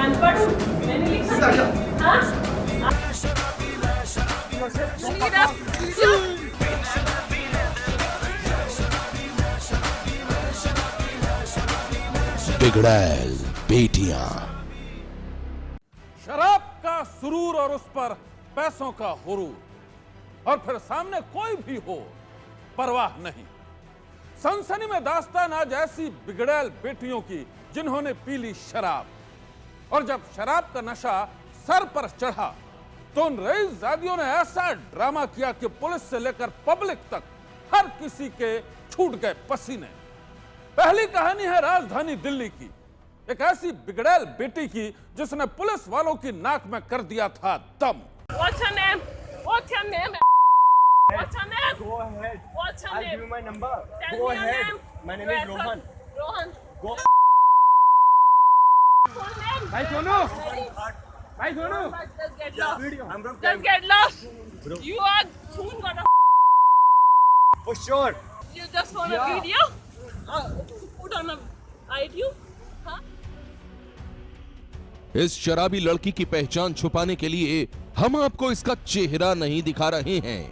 अनपढ़ हूँ, मैं नहीं लिख सकती। हाँ? बिगड़ैल बेटियां। शराब का सुरूर और उस पर पैसों का हुरूर, और फिर सामने कोई भी हो परवाह नहीं। सनसनी में दास्तान आज ऐसी बिगड़ैल बेटियों की जिन्होंने पी ली शराब, और जब शराब का नशा सर पर चढ़ा तो उन रईसजादियों ने ऐसा ड्रामा किया कि पुलिस से लेकर पब्लिक तक हर किसी के छूट गए पसीने। पहली कहानी है राजधानी दिल्ली की, एक ऐसी बिगड़ैल बेटी की जिसने पुलिस वालों की नाक में कर दिया था दम। What's your name? What's your name? What's your name? Go ahead. What's your I'll name? give you my number. Tell Go me your ahead. name. My name Where is Rohan. from? Rohan. Go. Full name? Bhai Sonu. Sorry. Bhai Sonu. Just get lost. I'm from Just get lost. You are soon gonna. For sure. You just want a video? Put on a ID? Huh? इस शराबी लड़की की पहचान छुपाने के लिए हम आपको इसका चेहरा नहीं दिखा रहे हैं,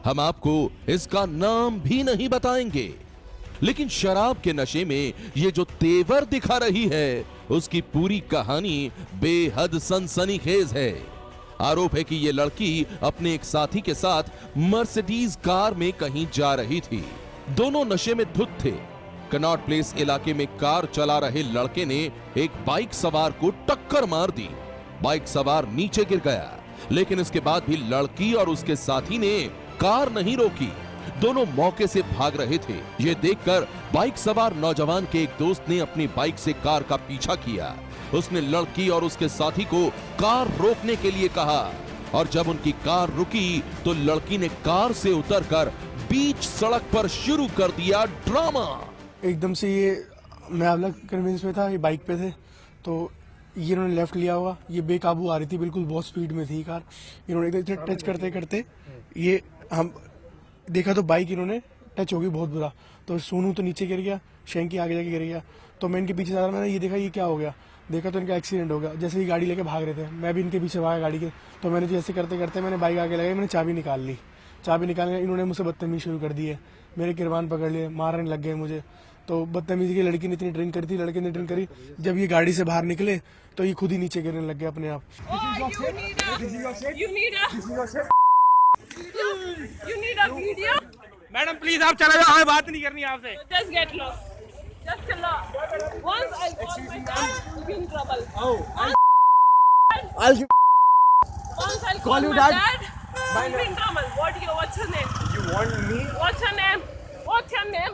हम आपको इसका नाम भी नहीं बताएंगे, लेकिन शराब के नशे में ये जो तेवर दिखा रही है उसकी पूरी कहानी बेहद सनसनीखेज है। आरोप है कि ये लड़की अपने एक साथी के साथ मर्सिडीज कार में कहीं जा रही थी। दोनों नशे में धुत थे। कनॉट प्लेस इलाके में कार चला रहे लड़के ने एक बाइक सवार को टक्कर मार दी। बाइक सवार नीचे गिर गया, लेकिन इसके बाद भी लड़की और उसके साथी ने कार नहीं रोकी। दोनों मौके से भाग रहे थे। ये देखकर बाइक सवार नौजवान के एक दोस्त ने अपनी बाइक से कार का पीछा किया। उसने लड़की और उसके साथी को कार रोकने के लिए कहा, और जब उनकी कार रुकी तो लड़की ने कार से उतरकर बीच सड़क पर शुरू कर दिया ड्रामा। एकदम से ये मैं अलग कन्वेंस में था, ये बाइक पे थे, तो ये इन्होंने लेफ्ट लिया हुआ, ये बेकाबू आ रही थी, बिल्कुल बहुत स्पीड में थी कार। इन्होंने एकदम टच करते करते ये हम देखा तो बाइक इन्होंने टच होगी बहुत बुरा, तो सोनू तो नीचे गिर गया, शैंकी आगे जाके गिर गया। तो मैं इनके पीछे जा रहा, मैंने ये देखा ये क्या हो गया, देखा तो इनका एक्सीडेंट हो गया। जैसे ही गाड़ी लेके भाग रहे थे, मैं भी इनके पीछे भागा गाड़ी के, तो मैंने जैसे करते करते मैंने बाइक आगे लगाई, मैंने चाबी निकाल ली। चाबी निकालने इन्होंने मुझसे बदतमीजी शुरू कर दी है, मेरे किरबान पकड़ लिए, मारने लग गए मुझे। तो बदतमीजी की लड़की ने इतनी ड्रिंक करी थी, लड़के ने ड्रिंक करी, जब ये गाड़ी से बाहर निकले तो ये खुद ही नीचे गिरने लग गए अपने आप। मैडम प्लीज आप चले जाओ, हमें बात नहीं करनी आपसे। Just get lost. Just get lost. Once I'll call my dad, you'll be in trouble. I'll Once I'll call you my dad. dad, you'll be in trouble. What's your name? You want me? What's your name? What's your name?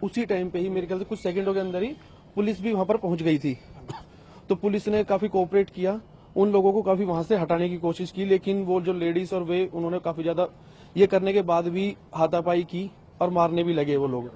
उसी time पे ही मेरे ख्याल से कुछ सेकंडों के अंदर ही police भी वहां पर पहुंच गई थी। तो पुलिस ने काफी कोऑपरेट किया, उन लोगों को काफी वहां से हटाने की कोशिश की, लेकिन वो जो लेडीज और वे उन्होंने काफी ज्यादा ये करने के बाद भी हाथापाई की और मारने भी लगे वो लोग।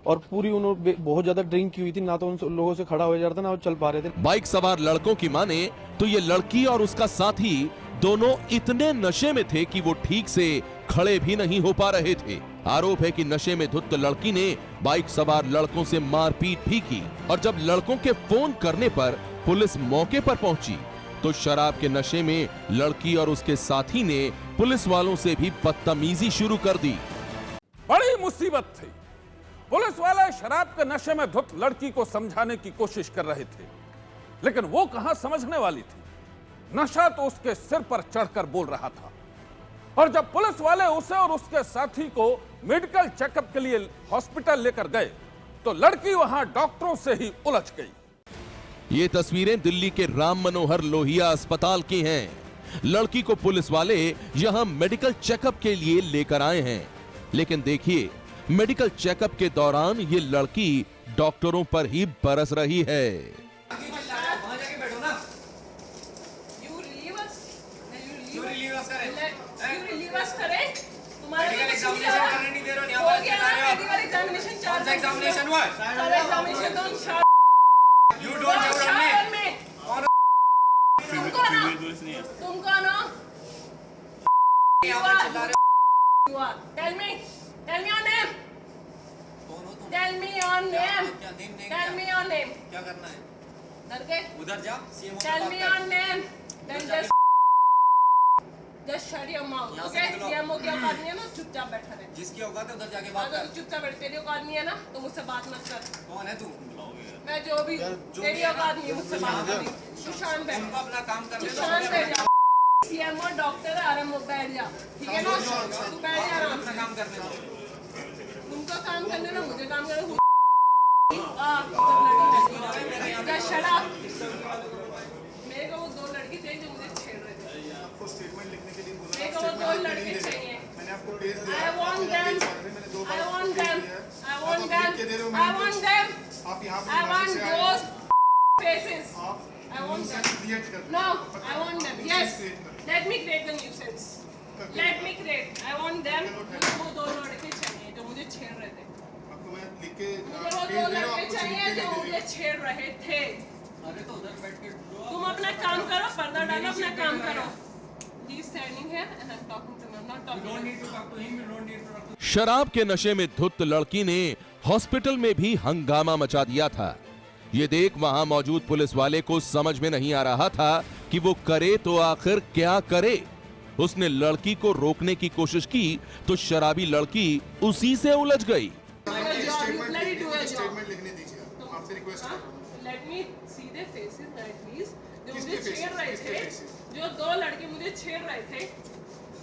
और पूरी उन्होंने बहुत ज्यादा ड्रिंक की हुई थी, ना तो उन लोगों से खड़ा हो जा रहा था ना वो चल पा रहे थे। बाइक सवार लड़कों की माने तो ये लड़की और उसका साथी दोनों इतने नशे में थे कि वो ठीक से खड़े भी नहीं हो पा रहे थे। आरोप है कि नशे में धुत लड़की ने बाइक सवार लड़कों से मारपीट भी की, और जब लड़कों के फोन करने पर पुलिस मौके पर पहुंची तो शराब के नशे में लड़की और उसके साथी ने पुलिस वालों से भी बदतमीजी शुरू कर दी। बड़ी मुसीबत थी। पुलिस वाले शराब के नशे में धुत लड़की को समझाने की कोशिश कर रहे थे, लेकिन वो कहां समझने वाली थी। नशा तो उसके सिर पर चढ़कर बोल रहा था, और जब पुलिस वाले उसे और उसके साथी को मेडिकल चेकअप के लिए हॉस्पिटल लेकर गए तो लड़की वहां डॉक्टरों से ही उलझ गई। ये तस्वीरें दिल्ली के राम मनोहर लोहिया अस्पताल की हैं। लड़की को पुलिस वाले यहां मेडिकल चेकअप के लिए लेकर आए हैं, लेकिन देखिए मेडिकल चेकअप के दौरान ये लड़की डॉक्टरों पर ही बरस रही है। एग्जामिनेशन हुआ? You don't shower me. तुमको ना Tell me your name. Tell me your name. Tell me your name. क्या करना है? डर गए? उधर जा CM Tell me your name. Then just shut your mouth. यहाँ से Okay? निकलो। CMO की औकात नहीं है ना, चुपचाप बैठा रहे। जिसकी औकात है उधर जाके बात अगर कर तू चुपचाप बैठ, तेरी औकात नहीं है ना, तो मुझसे बात मत कर। कौन है तू मैं जो भी हूँ, तेरी औकात नहीं है मुझसे बात करनी। तू शांत बैठ। उनको अपना काम कर तू ले शांत बैठ जा। CMO डॉक्टर है, आराम से बैठ जा। ठीक है ना? तू बैठ जा आराम अपना से। काम करने दो उनका काम करने ना, मुझे काम करने। Just shut up. मेरे को वो दो लड़के चाहिए जो मुझे छेड़ रहे थे। आपको स्टेटमेंट लिखने के लिए बोला मेरे को वो दो लड़के चाहिए। मैंने आपको पेज दिया I want them. I want them. I want them. I want them. आप यहाँ I want पे those faces. I want them. Create कर No, I want them. Yes. Let me create the nuisance. Let me create. I want them. मुझे वो दो लड़के चाहिए जो मुझे छेड़ रहे थे। आपको मैं लिख के मुझे वो दो लड़के चाहिए जो मुझे छेड़ रहे थे। अरे तो उधर बैठ के तुम अपना काम करो, पर्दा डालो, अपना काम करो। He is standing here and I'm talking to him. I'm not talking to him. need to talk to him, you don't need to talk to शराब के नशे में धुत लड़की ने हॉस्पिटल में भी हंगामा मचा दिया था। ये देख वहां मौजूद पुलिस वाले को समझ में नहीं आ रहा था कि वो करे तो आखिर क्या करे। उसने लड़की को रोकने की कोशिश की तो शराबी लड़की उसी से उलझ गई। स्टेटमेंट लिखने दीजिए आपसे रिक्वेस्ट कर रहा हूँ Let me see their faces at least. जो मुझे छेड़ रहे थे, जो दो लड़के मुझे छेड़ रहे थे,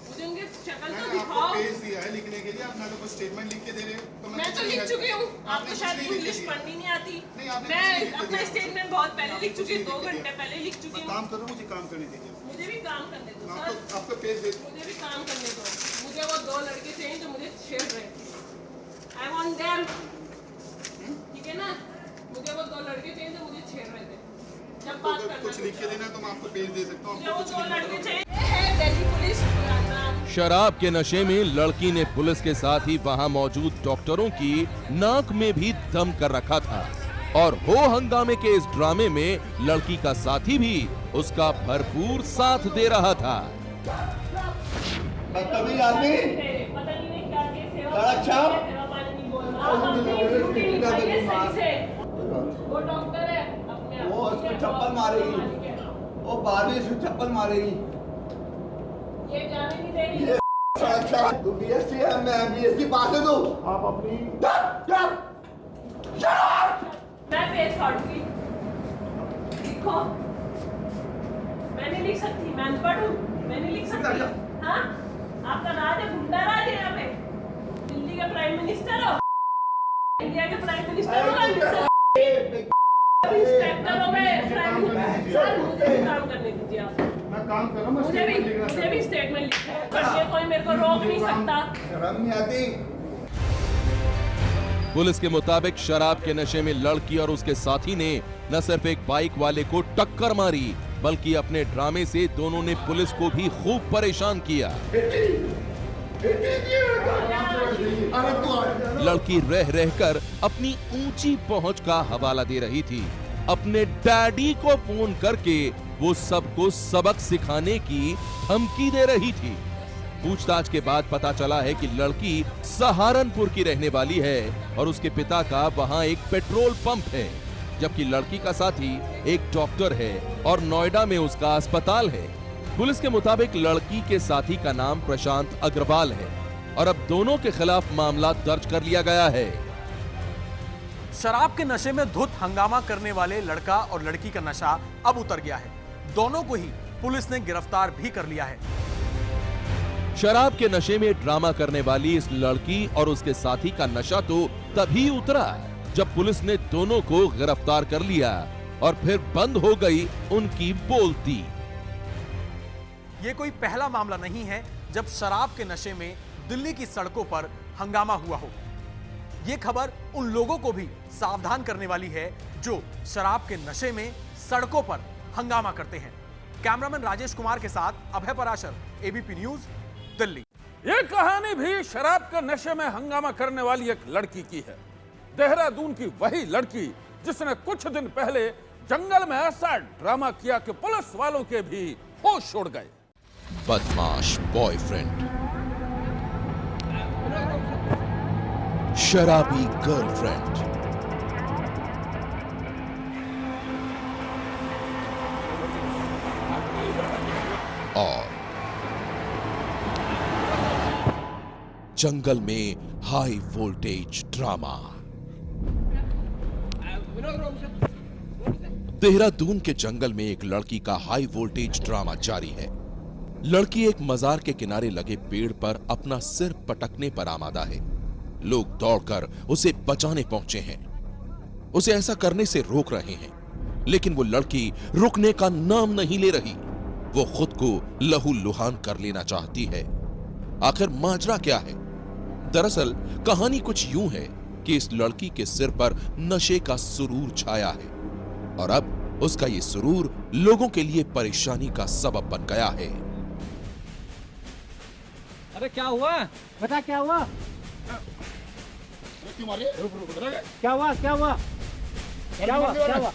मुझे उनकी शक्ल तो मैंने आपको दिखाओ। पेज दिया है लिखने के लिए आप ना तो स्टेटमेंट लिख के दे रहे हो तो मैं तो लिख चुकी हूँ। आपको शायद इंग्लिश पढ़नी नहीं आती। मैं अपना स्टेटमेंट बहुत पहले लिख चुकी हूँ, 2 घंटे पहले लिख चुकी हूँ। काम करो मुझे काम करने दीजिए मुझे भी काम करने दो सर। आपको पेज दे मुझे भी काम करने दो। मुझे वो दो लड़के चाहिए जो मुझे छेड़ रहे थे। I want them. ठीक है ना? मुझे वो दो लड़के चाहिए जो मुझे छेड़ रहे थे। जब बात करना कुछ लिख के देना तो मैं आपको पेज दे सकता हूँ मुझे वो दो लड़के चाहिए। है दिल्ली पुलिस पुराना। शराब के नशे में लड़की ने पुलिस के साथ ही वहां मौजूद डॉक्टरों की नाक में भी दम कर रखा था और हो हंगामे के इस ड्रामे में लड़की का साथी भी उसका भरपूर साथ दे रहा था। बदतमीज आदमी पता नहीं क्या केस है। अच्छा। तेरा पानी नहीं बोल रहा। आप अपनी ड्यूटी निभाइए सही से। वो डॉक्टर है अपने आप। वो उसको चप्पल मारेगी वो बाद में इसको चप्पल मारेगी ये जाने नहीं देगी। ये अच्छा तू बीएससी है मैं बीएससी पास है तू आप अपनी मैं पेज फाड़ूंगी। लिखो। मैं नहीं लिख सकती, मैं अनपढ़ हूँ, मैं नहीं लिख सकती। हाँ? आपका राज है, गुंडा राज है यहाँ पे। दिल्ली के प्राइम मिनिस्टर हो, इंडिया के प्राइम मिनिस्टर हो, इंस्पेक्टर हो गए, प्राइम मिनिस्टर। सर मुझे भी काम करने दीजिए आप। मैं काम कर रहा हूँ मुझे भी स्टेटमेंट लिखना है। करने कोई मेरे को रोक नहीं सकता। शर्म नहीं आती पुलिस के मुताबिक शराब के नशे में लड़की और उसके साथी ने न सिर्फ एक बाइक वाले को टक्कर मारी बल्कि अपने ड्रामे से दोनों ने पुलिस को भी खूब परेशान किया। लड़की रह रहकर अपनी ऊंची पहुंच का हवाला दे रही थी। अपने डैडी को फोन करके वो सबको सबक सिखाने की धमकी दे रही थी। पूछताछ के बाद पता चला है कि लड़की सहारनपुर की रहने वाली है और उसके पिता का वहां एक पेट्रोल पंप है, जबकि लड़की का साथी एक डॉक्टर है और नोएडा में उसका अस्पताल है। पुलिस के मुताबिक लड़की के साथी का नाम प्रशांत अग्रवाल है और अब दोनों के खिलाफ मामला दर्ज कर लिया गया है। शराब के नशे में धुत हंगामा करने वाले लड़का और लड़की का नशा अब उतर गया है। दोनों को ही पुलिस ने गिरफ्तार भी कर लिया है। शराब के नशे में ड्रामा करने वाली इस लड़की और उसके साथी का नशा तो तभी उतरा जब पुलिस ने दोनों को गिरफ्तार कर लिया और फिर बंद हो गई उनकी बोलती। ये कोई पहला मामला नहीं है जब शराब के नशे में दिल्ली की सड़कों पर हंगामा हुआ हो। ये खबर उन लोगों को भी सावधान करने वाली है जो शराब के नशे में सड़कों पर हंगामा करते हैं। कैमरामैन राजेश कुमार के साथ अभय पराशर, एबीपी न्यूज, दिल्ली। ये कहानी भी शराब के नशे में हंगामा करने वाली एक लड़की की है। देहरादून की वही लड़की जिसने कुछ दिन पहले जंगल में ऐसा ड्रामा किया कि पुलिस वालों के भी होश उड़ गए। बदमाश बॉयफ्रेंड, शराबी गर्लफ्रेंड, जंगल में हाई वोल्टेज ड्रामा। देहरादून के जंगल में एक लड़की का हाई वोल्टेज ड्रामा जारी है। लड़की एक मजार के किनारे लगे पेड़ पर अपना सिर पटकने पर आमादा है। लोग दौड़कर उसे बचाने पहुंचे हैं, उसे ऐसा करने से रोक रहे हैं, लेकिन वो लड़की रुकने का नाम नहीं ले रही। वो खुद को लहूलुहान कर लेना चाहती है। आखिर माजरा क्या है? दरअसल कहानी कुछ यूं है कि इस लड़की के सिर पर नशे का सुरूर छाया है और अब उसका ये सुरूर लोगों के लिए परेशानी का सबब बन गया है। अरे क्या हुआ? बता क्या हुआ? क्या हुआ? क्या हुआ? क्या हुआ? क्या हुआ?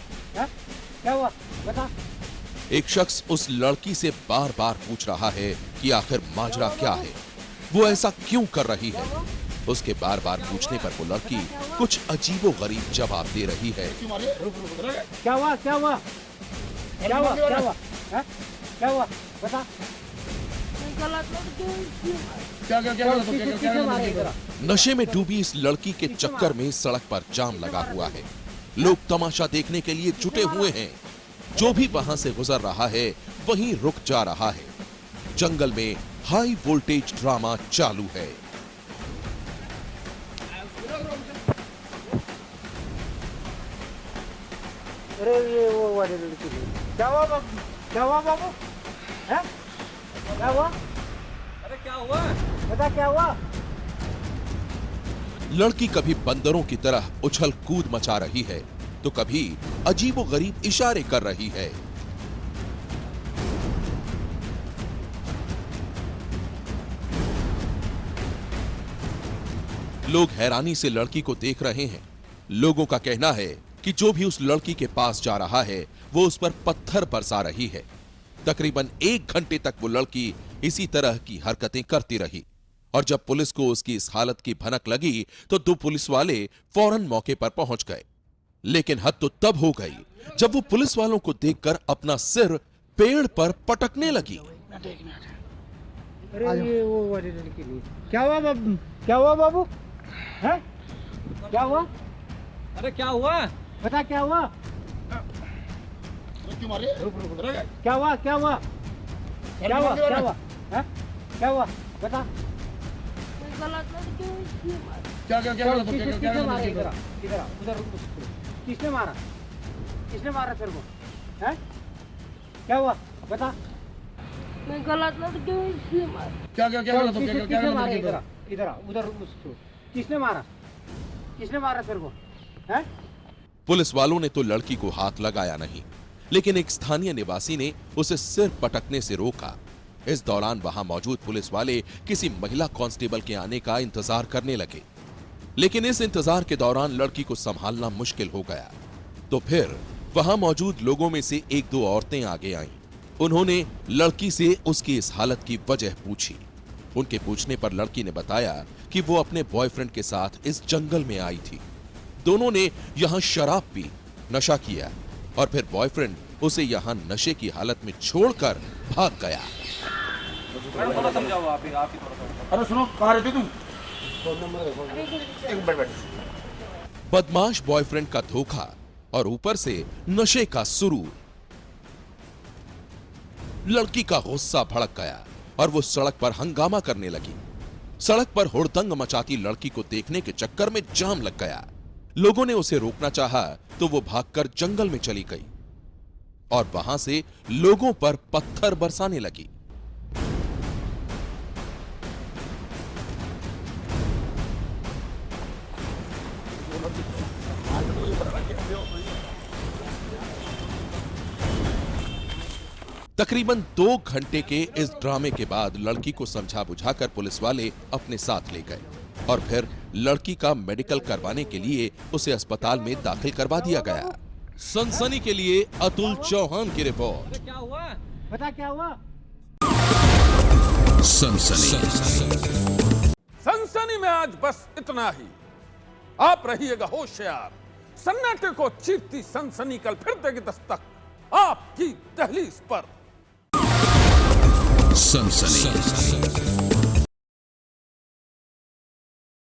क्या हुआ? बता। एक शख्स उस लड़की से बार बार पूछ रहा है कि आखिर माजरा क्या है, वो ऐसा क्यों कर रही है। उसके बार बार पूछने पर वो लड़की कुछ अजीबोगरीब जवाब दे रही है। क्या हुआ? क्या हुआ? क्या हुआ? क्या हुआ? क्या हुआ? बता। नशे में डूबी इस लड़की के चक्कर में सड़क पर जाम लगा हुआ है। लोग तमाशा देखने के लिए जुटे हुए हैं। जो भी वहां से गुजर रहा है वहीं रुक जा रहा है। जंगल में हाई वोल्टेज ड्रामा चालू है। अरे ये वो वाली लड़की थी। क्या हुआ बाबू? क्या हुआ बाबू? हैं? क्या हुआ? अरे क्या हुआ? बता क्या हुआ? लड़की कभी बंदरों की तरह उछल कूद मचा रही है तो कभी अजीबोगरीब इशारे कर रही है। लोग हैरानी से लड़की को देख रहे हैं। लोगों का कहना है कि जो भी उस लड़की के पास जा रहा है वो उस पर पत्थर बरसा रही है। तकरीबन 1 घंटे तक वो लड़की इसी तरह की हरकतें करती रही और जब पुलिस को उसकी इस हालत की भनक लगी तो 2 पुलिस वाले फौरन मौके पर पहुंच गए। लेकिन हद तो तब हो गई जब वो पुलिस वालों को देखकर अपना सिर पेड़ पर पटकने लगी। अरे ये वो वाली लड़की थी। क्या हुआ बाबू? क्या हुआ बाबू? हैं? क्या हुआ? अरे क्या हुआ? बता क्या हुआ? क्या हुआ? क्या हुआ? क्या हुआ? क्या हुआ? हैं? क्या हुआ? बता। किसने मारा? इधर उधर किसने मारा? किसने मारा तेरे को? हैं? क्या हुआ? बता। मैं गलत लड़की किसने मारा? इधर उधर किसने मारा? किसने मारा तेरे को? हैं? पुलिस वालों ने तो लड़की को हाथ लगाया नहीं, लेकिन एक स्थानीय निवासी ने उसे सिर पटकने से रोका। इस दौरान वहां मौजूद पुलिस वाले किसी महिला कांस्टेबल के आने का इंतजार करने लगे, लेकिन इस इंतजार के दौरान लड़की को संभालना मुश्किल हो गया। तो फिर वहां मौजूद लोगों में से 1-2 औरतें आगे आईं। उन्होंने लड़की से उसकी इस हालत की वजह पूछी। उनके पूछने पर लड़की ने बताया कि वो अपने बॉयफ्रेंड के साथ इस जंगल में आई थी। दोनों ने यहां शराब पी, नशा किया और फिर बॉयफ्रेंड उसे यहां नशे की हालत में छोड़कर भाग गया। अरे सुनो, कहाँ रहते तुम? बदमाश बॉयफ्रेंड का धोखा और ऊपर से नशे का सुरूर। लड़की का गुस्सा भड़क गया और वो सड़क पर हंगामा करने लगी। सड़क पर हुड़दंग मचाती लड़की को देखने के चक्कर में जाम लग गया। लोगों ने उसे रोकना चाहा तो वो भागकर जंगल में चली गई और वहां से लोगों पर पत्थर बरसाने लगी। तकरीबन 2 घंटे के इस ड्रामे के बाद लड़की को समझा बुझाकर पुलिस वाले अपने साथ ले गए और फिर लड़की का मेडिकल करवाने के लिए उसे अस्पताल में दाखिल करवा दिया गया। सनसनी के लिए अतुल चौहान की रिपोर्ट। क्या हुआ? बता क्या हुआ? सनसनी में आज बस इतना ही। आप रहिएगा होशियार। सन्नाटे को चीरती सनसनी कल फिर देगी दस्तक आपकी दहलीज पर। सनसनी।